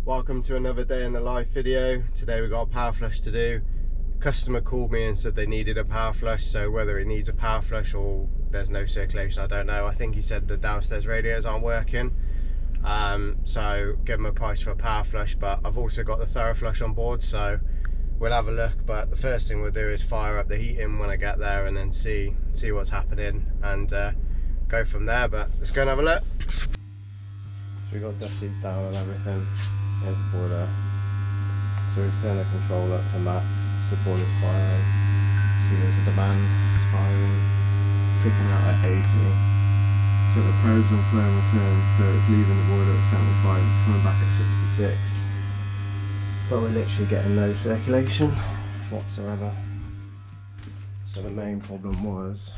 Welcome to another day in the life video. Today we got a power flush to do. Customer called me and said they needed a power flush, so whether it needs a power flush or there's no circulation, I don't know. I think he said the downstairs radiators aren't working, so give him a price for a power flush, but I've also got the thorough flush on board, so we'll have a look. But the first thing we'll do is fire up the heating when I get there and then see what's happening and go from there. But let's go and have a look. So we've got dusties down and everything. There's the boiler. So we've turned the control up to max. So the boiler's firing. See, there's a demand. It's firing. Picking out at 80. So the probe's on flow and return. So it's leaving the boiler at 75. It's coming back at 66. But we're literally getting no circulation whatsoever. So the main problem was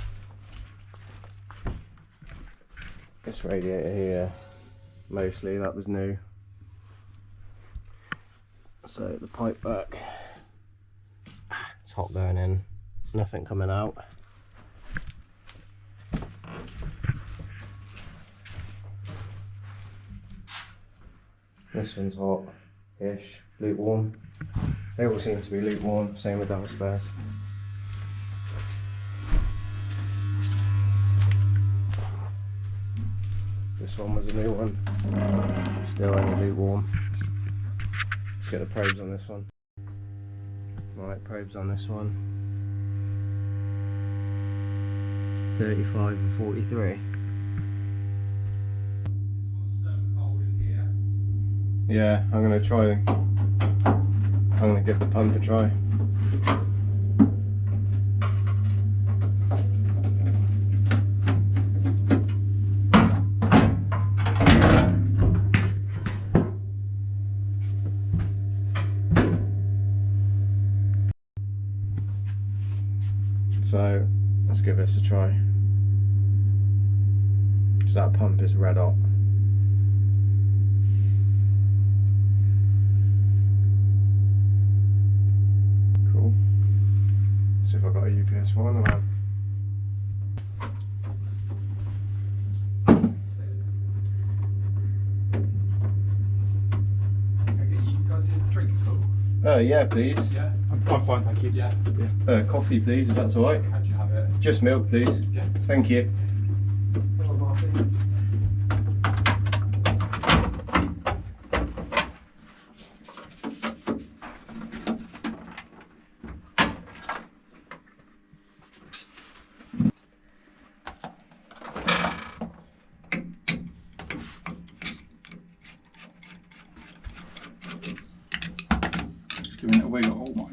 this radiator here. Mostly that was new. So the pipe back, it's hot going in, nothing coming out. This one's hot-ish, lukewarm. They all seem to be lukewarm, same with downstairs. This one was a new one, still only lukewarm. Let's get the probes on this one. Right, probes on this one. 35 and 43. Yeah, I'm gonna give the pump a try. So let's give this a try, because that pump is red hot. Cool. See if I've got a UPS 4 in the van. You guys need drinks at all? Yeah, please. Yeah, I'm fine, thank you. Yeah. Coffee, please, if that's all right. How'd you have it? Just milk, please. Yeah. Thank you. Hello, Martin. Just giving it a wiggle. Oh my.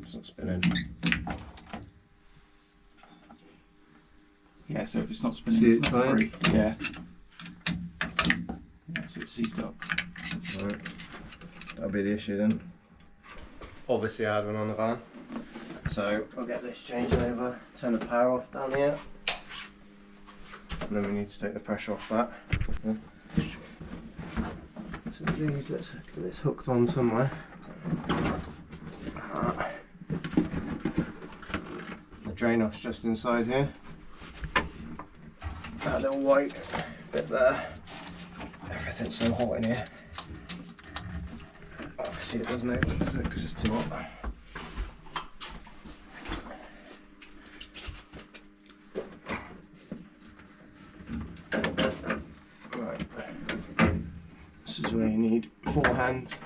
It's not spinning. Yeah, so if it's not spinning, See, it's it's not fine. free. Yeah. Yeah, so it's seized up. Right. That'll be the issue then. Obviously I had one on the van, so I'll get this changed over, turn the power off down here, and then we need to take the pressure off that. Yeah. So these, let's get this hooked on somewhere. The drain off's just inside here. That little white bit there. Everything's so hot in here. Obviously it doesn't open, does it? Because it's too hot. Right. This is where you need 4 hands.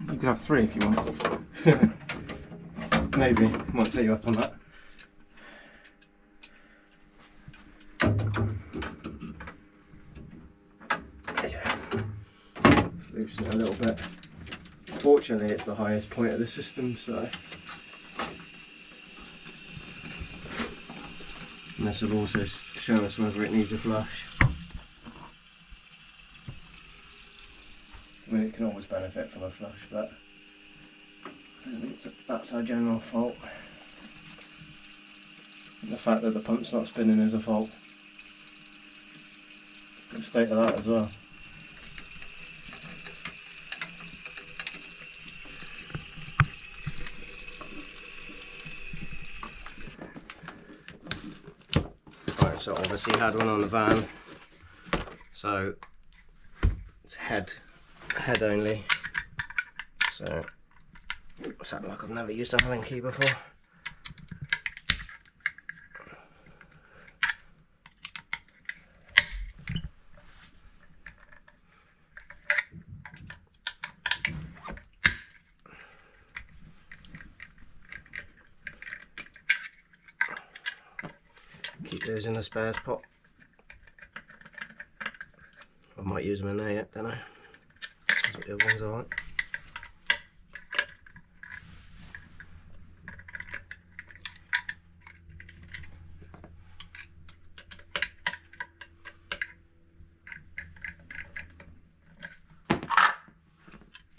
You could have 3 if you want. Maybe. Might take you up on that. Let's loosen it a little bit. Fortunately it's the highest point of the system, so. And this will also show us whether it needs a flush. I mean, it can always benefit from a flush, but I don't think that's our general fault. The fact that the pump's not spinning is a fault. Good state of that as well. So obviously had one on the van, so it's head only. So it's acting like I've never used a Allen key before. Keep those in the spares pot. I might use them in there yet, don't I? That's what the other ones are like.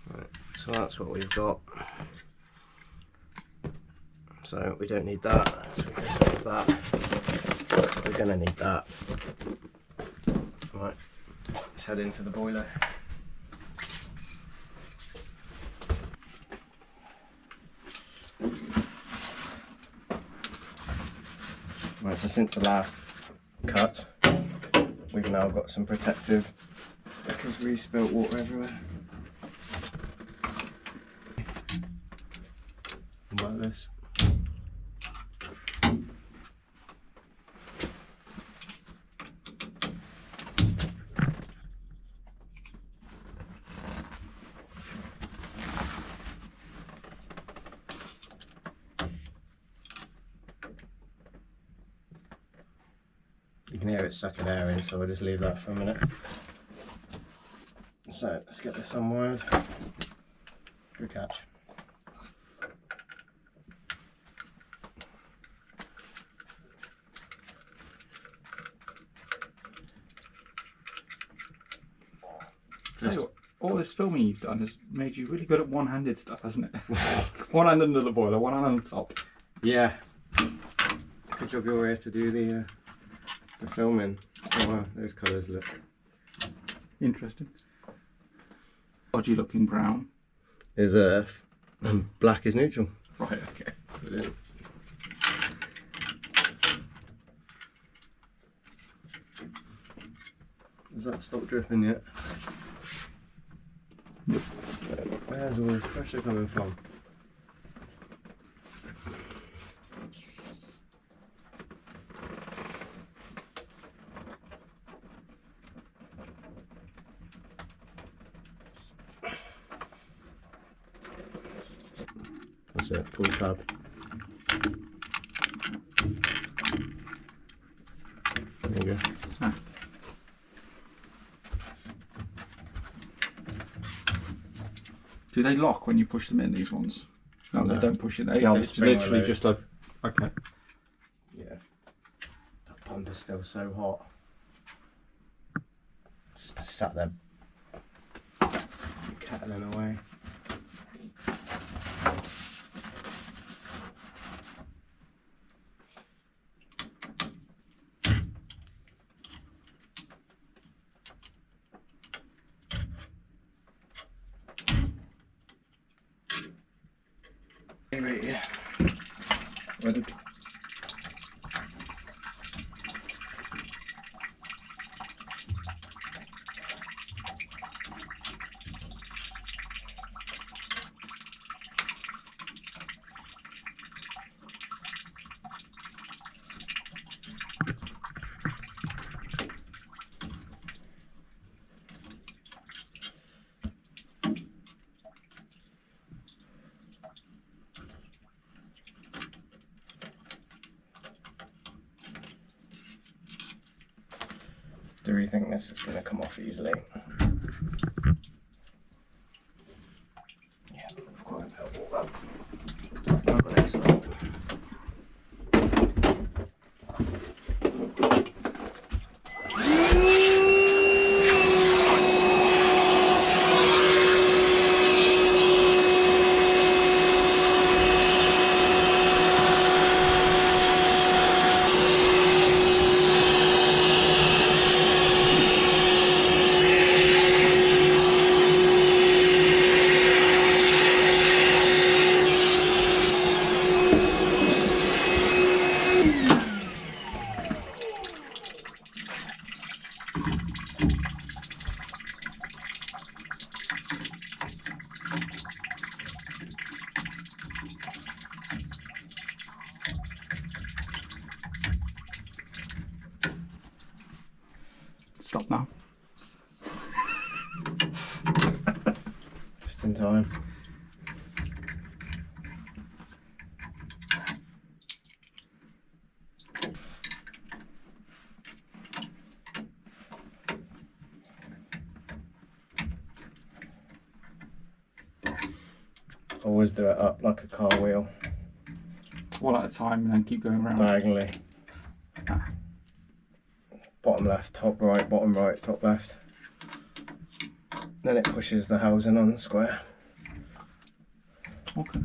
Right, so that's what we've got. So we don't need that, so we can save that. We're going to need that. Right, let's head into the boiler. Right, so since the last cut, we've now got some protective because we spilt water everywhere. Like this. You can hear it sucking air in, so I'll just leave that for a minute. So let's get this unwired. Good catch. So all this filming you've done has made you really good at one-handed stuff, hasn't it? One hand under the boiler, one hand on the top. Yeah. Good job you're here to do the filming. Oh wow, those colours look Interesting. Dodgy looking brown. is earth and black is neutral. Right, okay. Brilliant. Has that stopped dripping yet? Yep. Where's all this pressure coming from? That's it, pull tab. There you go. Ah. Do they lock when you push them in, these ones? No, No. they don't push it. They They are spring literally load. just a... Okay. Yeah. That pump is still so hot. Just sat there cattling away. Maybe, yeah. Ready? Do we think this is going to come off easily? Yeah, I've got to help all that. I've got this one. Stop now. Just in time. Always do it up like a car wheel. One at a time and then keep going around. Diagonally. Ah. Bottom left, top right, bottom right, top left. Then it pushes the housing on the square. Okay.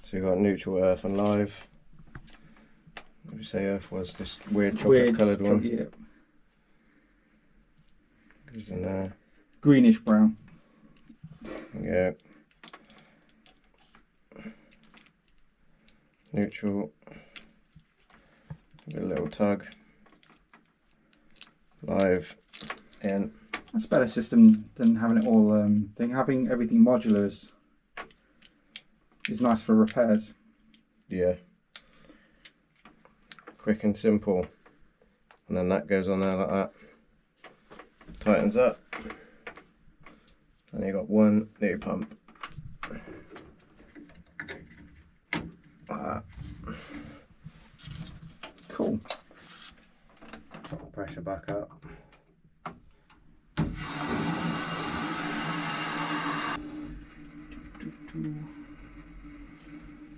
So you've got neutral, earth and live. What did you say earth was? This weird chocolate coloured one. Yeah. Goes in there. Greenish brown. Yeah. Neutral. Give it a little tug. Live. In. That's a better system than having it all. Having everything modular is nice for repairs. Yeah. Quick and simple. And then that goes on there like that. Tightens up. And you got one new pump. Like that. Cool. Pressure back up.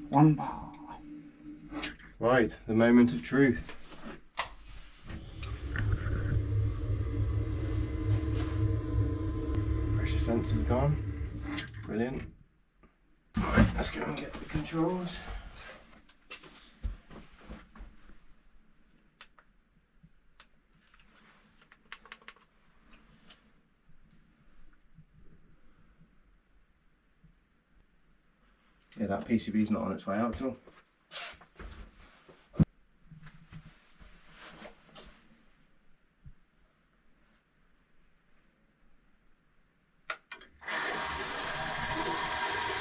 One bar. Right, the moment of truth. Pressure sensor's gone. Brilliant. Right, let's go and get the controls. Yeah, that PCB's not on its way out at all.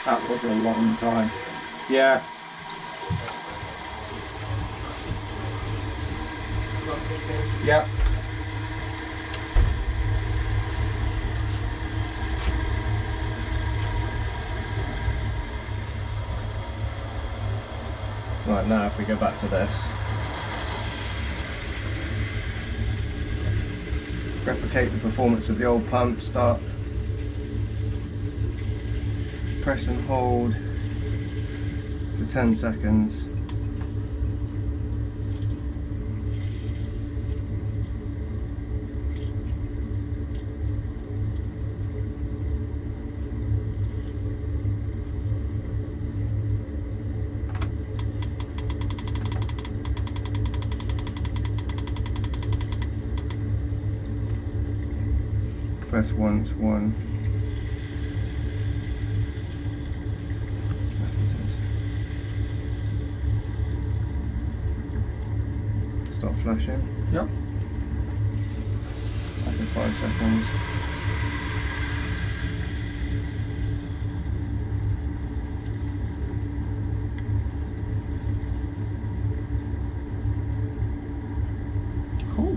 That was a long time. Yeah. Yep. Right, now if we go back to this, replicate the performance of the old pump, start, press and hold for 10 seconds. Press once, one. Stop flashing. Yep. After 5 seconds. Cool.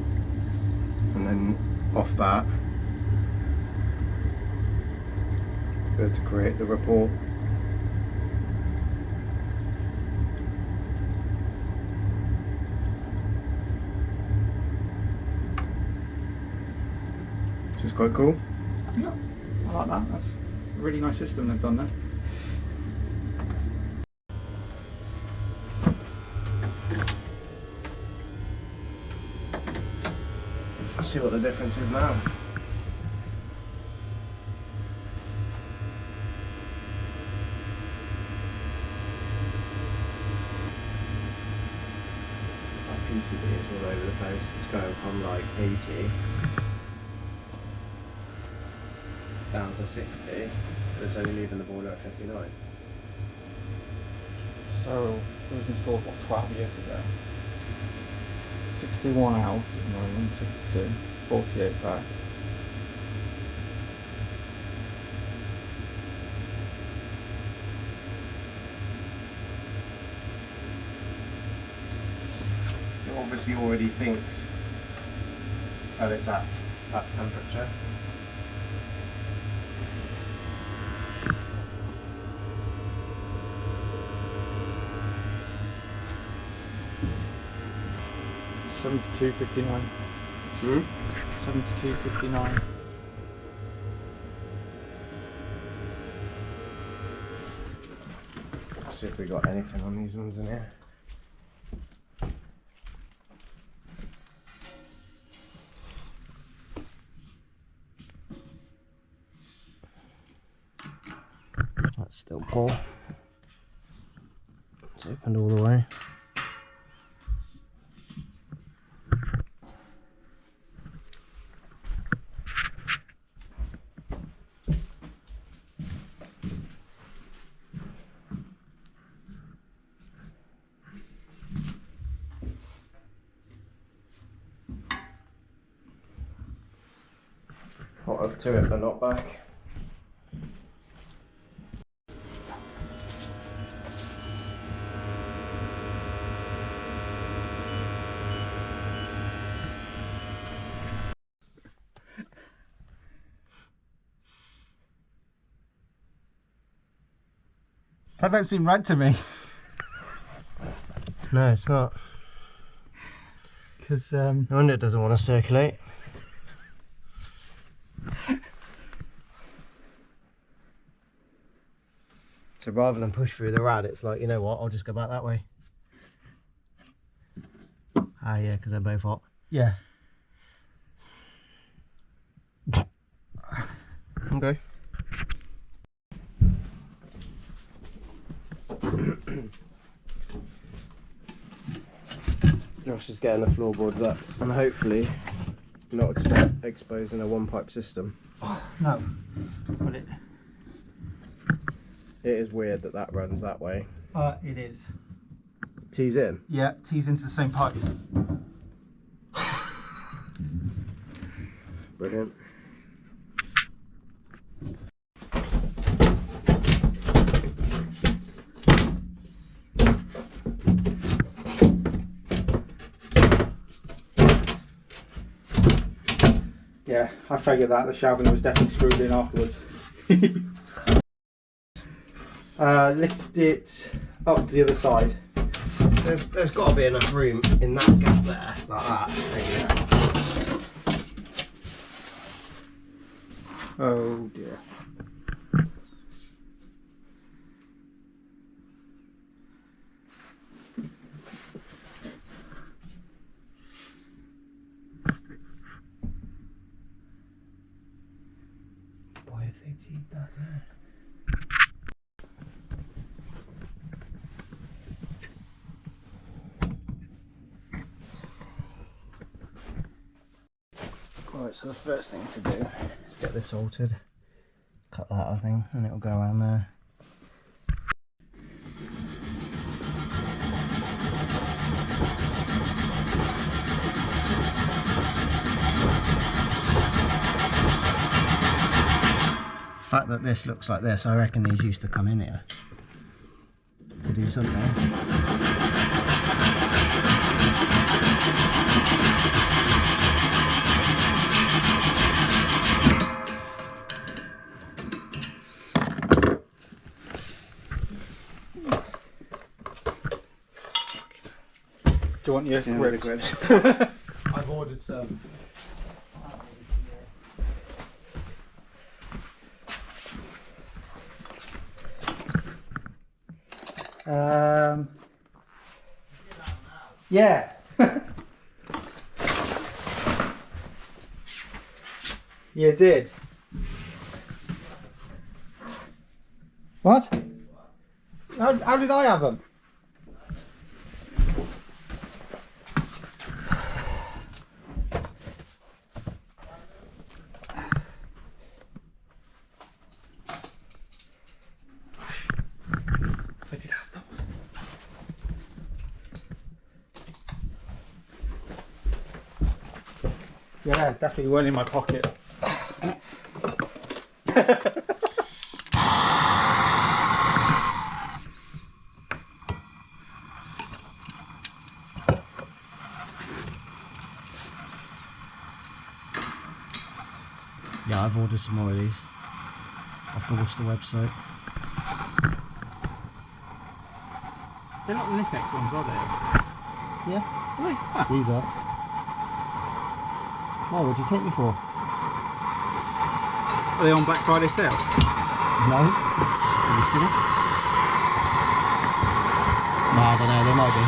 And then off that, go to create the report. Which is quite cool. Yeah, I like that. That's a really nice system they've done there. Let's see what the difference is now. That PCB is all over the place. It's going from like 80 down to 60, but it's only leaving the boiler at 59. So it was installed what, 12 years ago. 61 out at the moment, 62. 48 back. It obviously already thinks that it's at that temperature. $72.59. 72.59. Let's see if we got anything on these ones in here. That's still poor. It's opened all the way. Hot up to it, but not back. That don't seem right to me. No, it's not. Because No wonder it doesn't want to circulate. So rather than push through the rad, it's like, you know what, I'll just go back that way. Ah yeah, because they're both hot. yeah. Okay. Josh is getting the floorboards up and hopefully not exposing a one pipe system. Oh, no. But it is weird that that runs that way. it is. Tees in? Yeah, tees into the same pipe. Brilliant. Yeah, I figured that. The shelving was definitely screwed in afterwards. Lift it up the other side. There's got to be enough room in that gap there, like that. Oh dear. Boy, if they teed that there. Right, so the first thing to do is get this altered. Cut that, I think, and it'll go around there. The fact that this looks like this, I reckon these used to come in here to do something. Do you want your Grips? I've ordered some. Yeah. You did. What? How did I have them? I did have them. Yeah, definitely weren't in my pocket. Yeah, I've ordered some more of these off the Worcester website. They're not the Nipex ones, are they? Yeah, Are they? Ah. these are. Why would you take me for? Are they on Black Friday sale? No. Have you seen it? No, I don't know, they might be.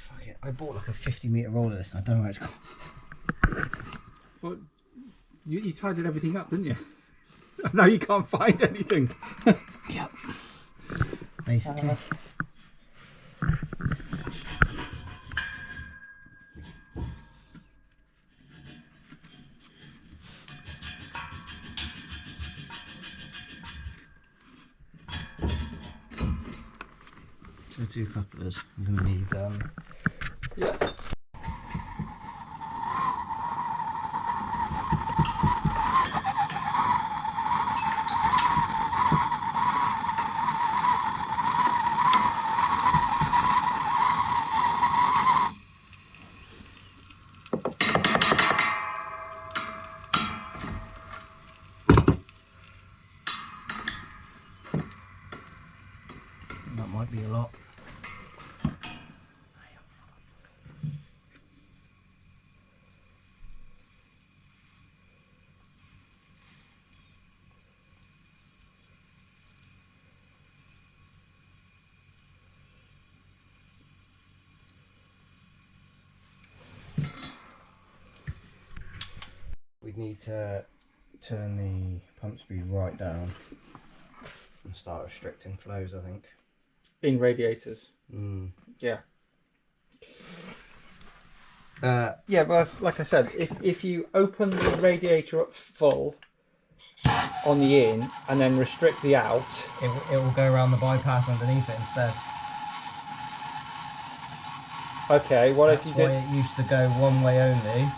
Funny. I bought like a 50-metre roll of this. I don't know where it's gone. Well, you tidied everything up, didn't you? Now you can't find anything. Yep. Basically. So 2 couplers. I'm going to need Yeah. that might be a lot. We need to turn the pump speed right down and start restricting flows, I think. In radiators. Yeah. Yeah, but like I said, if you open the radiator up full on the in and then restrict the out, it will go around the bypass underneath it instead. okay, what That's if you why did? it used to go one way only,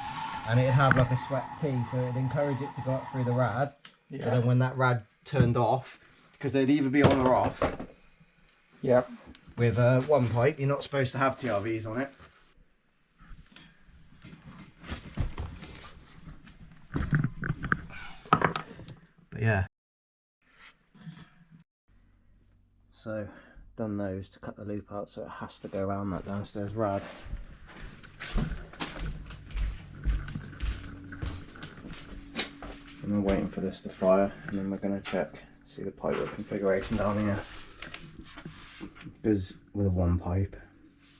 and it'd have like a swept T, so it'd encourage it to go up through the rad. Yeah. But then when that rad turned off, because they'd either be on or off. Yep. With one pipe, you're not supposed to have TRVs on it. But yeah. So, done those to cut the loop out, so it has to go around that downstairs rad. And we're waiting for this to fire, and then we're going to check, see the pipe work configuration down here. Because with a one pipe,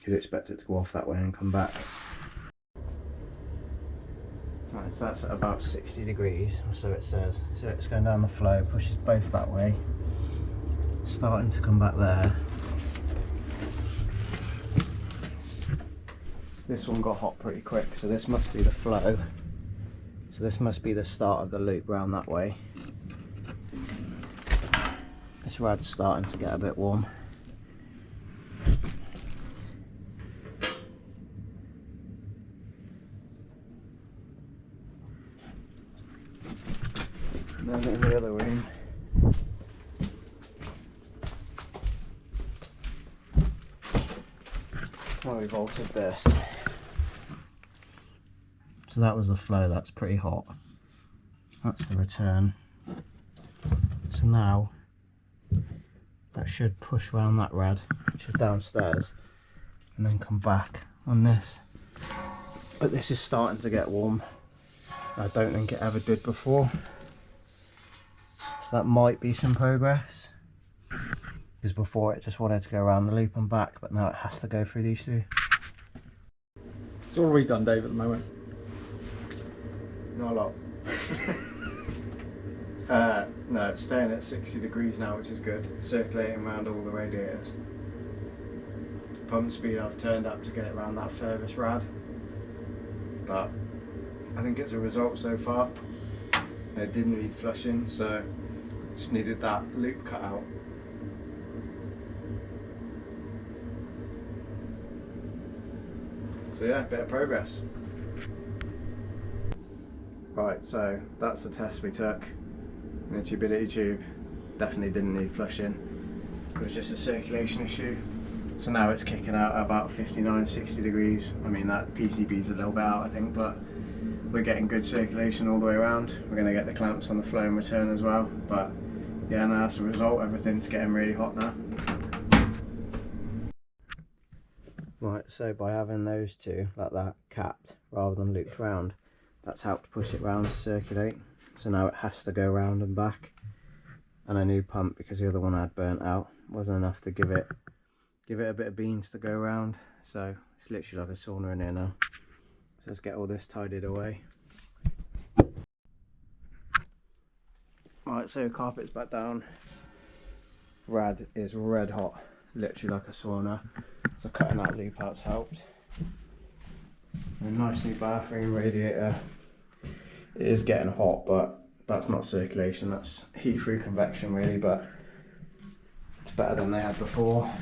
you'd expect it to go off that way and come back. Right, so that's at about 60 degrees, or so it says. So it's going down the flow, pushes both that way, starting to come back there. This one got hot pretty quick, so this must be the flow. So this must be the start of the loop round that way. This rad's starting to get a bit warm. And then in the other room, well, we've altered this. So that was the flow, that's pretty hot. That's the return. So now that should push around that rad, which is downstairs, and then come back on this. But this is starting to get warm. I don't think it ever did before. So that might be some progress. Because before it just wanted to go around the loop and back, but now it has to go through these two. So what have we done, Dave, at the moment? Not a lot. No, it's staying at 60 degrees now, which is good. Circulating around all the radiators. Pump speed I've turned up to get it around that furthest rad. But I think it's a result so far. It didn't need flushing, so just needed that loop cut out. So yeah, bit of progress. Right, so that's the test we took. The turbidity tube definitely didn't need flushing. It was just a circulation issue. So now it's kicking out at about 59, 60 degrees. I mean, that PCB's a little bit out, I think, but we're getting good circulation all the way around. We're going to get the clamps on the flow and return as well. But yeah, now as a result, everything's getting really hot now. Right, so by having those two like that capped rather than looped round, that's helped push it round to circulate. So now it has to go round and back. And a new pump, because the other one had burnt out, wasn't enough to give it a bit of beans to go around. So it's literally like a sauna in here now. So let's get all this tidied away. Right, so carpet's back down. Rad is red hot, literally like a sauna. So cutting that loop out's helped. And a nice new bathroom radiator. It is getting hot, but that's not circulation, that's heat through convection really, but it's better than they had before.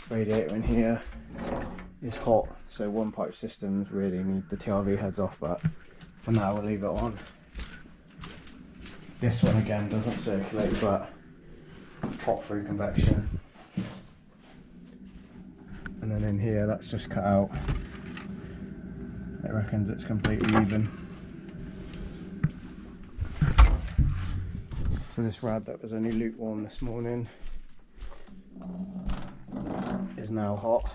Radiator in here is hot, so one pipe systems really need the TRV heads off, but for now we'll leave it on. This one again doesn't circulate, but hot through convection. And then in here, that's just cut out. It reckons it's completely even. So this rad that was only lukewarm this morning is now hot.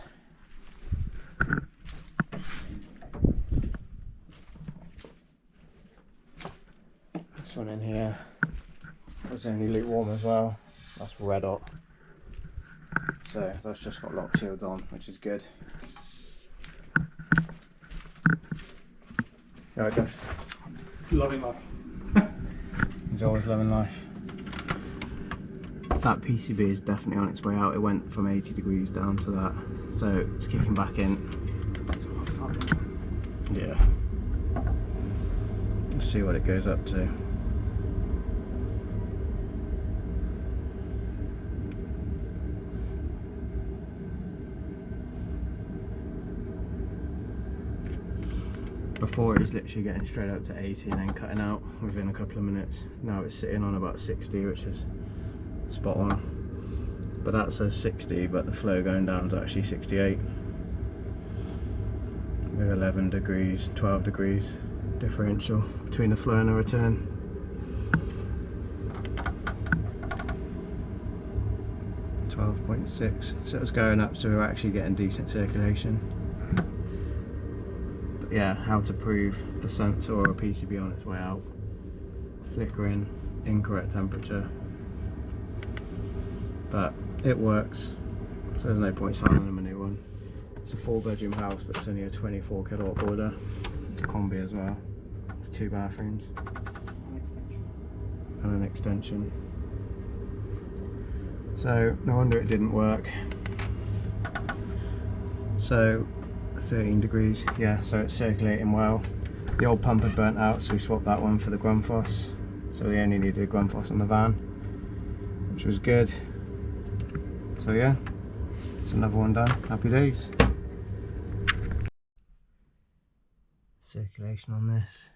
This one in here was only lukewarm as well. That's red hot. So that's just got lock shields on, which is good. Alright, Josh. Loving life. He's always loving life. That PCB is definitely on its way out. It went from 80 degrees down to that, so it's kicking back in. Yeah. Let's see what it goes up to. Before it was literally getting straight up to 80 and then cutting out within a couple of minutes. Now it's sitting on about 60, which is spot on. But that says 60, but the flow going down is actually 68. With 11 degrees, 12 degrees differential between the flow and the return. .6, so it's going up, so we're actually getting decent circulation. But yeah, how to prove a sensor or a PCB on its way out. Flickering, incorrect temperature. But it works, so there's no point signing them a new one. It's a 4-bedroom house, but it's only a 24 kilowatt boiler. It's a combi as well, 2 bathrooms and an extension. So no wonder it didn't work. So 13 degrees, yeah, so it's circulating well. The old pump had burnt out, so we swapped that one for the Grundfos. So we only needed a Grundfos on the van, which was good. So yeah, it's another one done. Happy days. Circulation on this.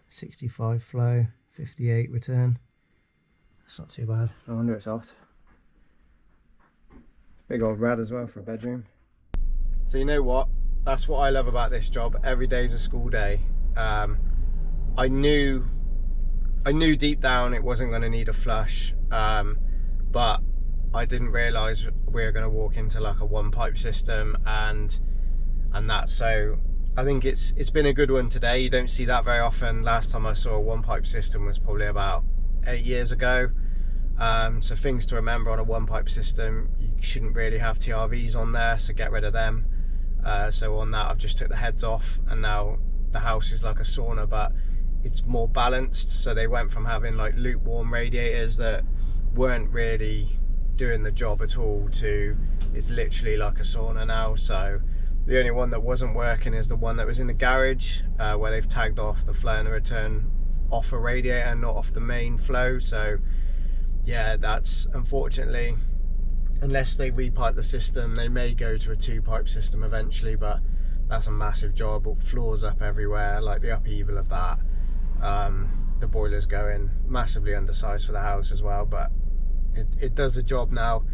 65 flow, 58 return. It's not too bad. No wonder it's hot. Big old rad as well for a bedroom. So you know what? That's what I love about this job. Every day's a school day. I knew deep down it wasn't going to need a flush, but I didn't realise we were going to walk into like a 1-pipe system and that. So I think it's been a good one today. You don't see that very often. Last time I saw a 1-pipe system was probably about 8 years ago. So things to remember on a 1-pipe system: you shouldn't really have TRVs on there, so get rid of them. So on that I've just took the heads off, and now the house is like a sauna, but it's more balanced. So they went from having like lukewarm radiators that weren't really doing the job at all to it's literally like a sauna now. So the only one that wasn't working is the one that was in the garage, where they've tagged off the flow and the return off a radiator, not off the main flow. So yeah, that's unfortunately, unless they repipe the system, they may go to a 2-pipe system eventually, but that's a massive job. Floors up everywhere, like the upheaval of that. The boiler's going massively undersized for the house as well, but it does the job now,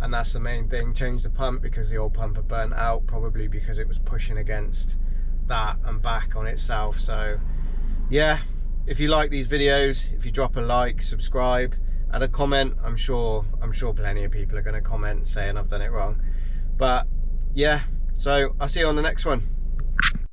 and that's the main thing. Change the pump because the old pump had burnt out, probably because it was pushing against that and back on itself. So yeah, if you like these videos, if you drop a like, subscribe, and a comment, I'm sure plenty of people are going to comment saying I've done it wrong. But yeah, so I'll see you on the next one.